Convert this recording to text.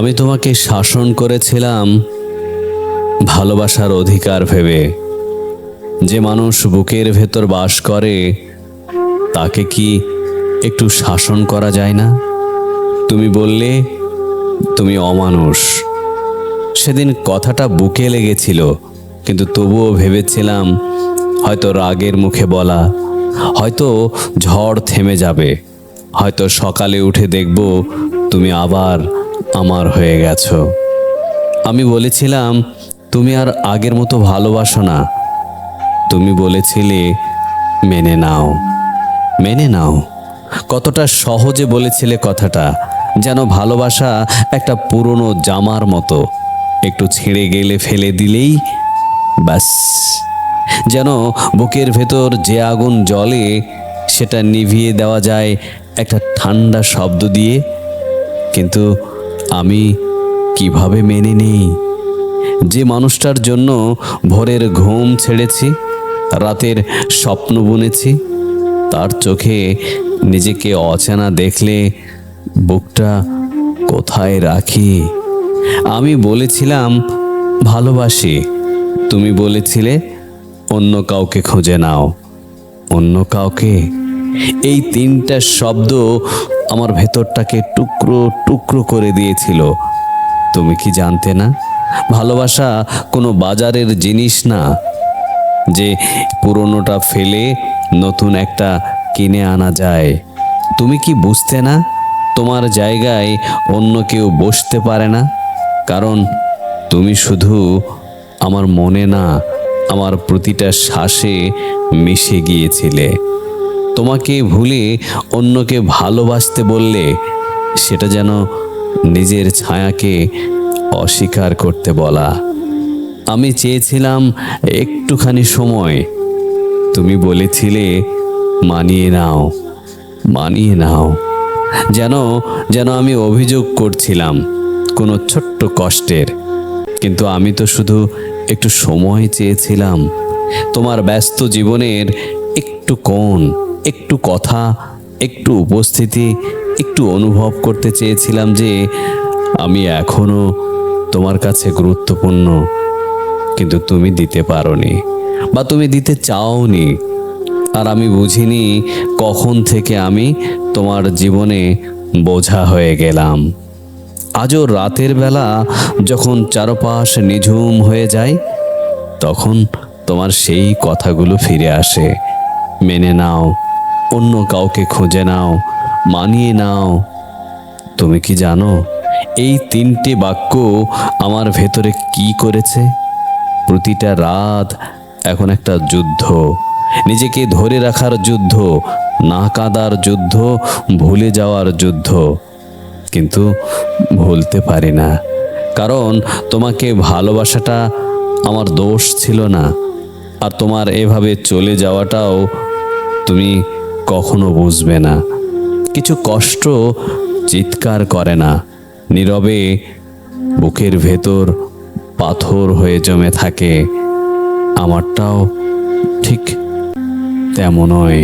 আমি তোমাকে শাসন করেছিলাম ভালোবাসার অধিকার ভেবে। যে মানুষ বুকের ভেতর বাস করে তাকে কি একটু শাসন করা যায় না? তুমি বললে তুমি অমানুষ। সেদিন কথাটা বুকে লেগেছিল, কিন্তু তবুও ভেবেছিলাম হয়তো রাগের মুখে বলা, হয়তো ঝড় থেমে যাবে, হয়তো সকালে উঠে দেখব তুমি আবার আমার হয়ে গেছো। আমি বলেছিলাম তুমি আর আগের মতো ভালোবাসো না। তুমি বলেছিলে মেনে নাও, মেনে নাও। কতটা সহজে বলেছিলে কথাটা, যেন ভালোবাসা একটা পুরনো জামার মতো, একটু ছিঁড়ে গেলে ফেলে দিলেই ব্যাস। যেন বুকের ভেতর যে আগুন জ্বলে সেটা নিভিয়ে দেওয়া যায় একটা ঠান্ডা শব্দ দিয়ে। কিন্তু আমি কিভাবে মেনে নেই যে মানুষটার জন্য ভোরের ঘুম ছেড়েছি, রাতের স্বপ্ন বুনেছি, তার চোখে নিজেকে অচেনা দেখলে বুকটা কোথায় রাখি? আমি বলেছিলাম ভালোবাসি, তুমি বলেছিলে অন্য কাউকে খুঁজে নাও। অন্য কাউকে, এই তিনটা শব্দ আমার ভেতরটাকে টুকরো টুকরো করে দিয়েছিল। তুমি কি জানতে না ভালোবাসা কোনো বাজারের জিনিস না, যে পুরনোটা ফেলে নতুন একটা কিনে আনা যায়? তুমি কি বুঝতে না তোমার জায়গায় অন্য কেউ বসতে পারে না? কারণ তুমি শুধু আমার মনে না, আমার প্রতিটা শ্বাসে মিশে গিয়েছিলে। তোমাকে ভুলে অন্যকে ভালোবাসতে বললে সেটা যেন নিজের ছায়াকে অস্বীকার করতে বলা। আমি চেয়েছিলাম একটুখানি সময়। তুমি বলেছিলে মানিয়ে নাও, মানিয়ে নাও। যেন যেন আমি অভিযোগ করছিলাম কোনো ছোট্ট কষ্টের। কিন্তু আমি তো শুধু একটু সময় চেয়েছিলাম, তোমার ব্যস্ত জীবনের একটু কোণ, একটু কথা, একটু উপস্থিতি, একটু অনুভব করতে চেয়েছিলাম যে আমি এখনো তোমার কাছে গুরুত্বপূর্ণ। কিন্তু তুমি দিতে পারোনি, বা তুমি দিতে চাওনি। আর আমি বুঝিনি কখন থেকে আমি তোমার জীবনে বোঝা হয়ে গেলাম। আজও রাতের বেলা যখন চারপাশ নিঝুম হয়ে যায়, তখন তোমার সেই কথাগুলো ফিরে আসে। মেনে নাও, অন্য কাউকে খুঁজে নাও, মানিয়ে নাও। তুমি কি জানো এই তিনটে বাক্য আমার ভেতরে কি করেছে? প্রতিটা রাত এখন একটা যুদ্ধ, নিজেকে ধরে রাখার যুদ্ধ, না কাঁদার যুদ্ধ, ভুলে যাওয়ার যুদ্ধ। কিন্তু ভুলতে পারি না, কারণ তোমাকে ভালোবাসাটা আমার দোষ ছিল না। আর তোমার এভাবে চলে যাওয়াটাও তুমি কখনো বুঝবে না। কিছু কষ্ট চিৎকার করে না, নীরবে বুকের ভেতর পাথর হয়ে জমে থাকে। আমারটাও ঠিক তেমনই।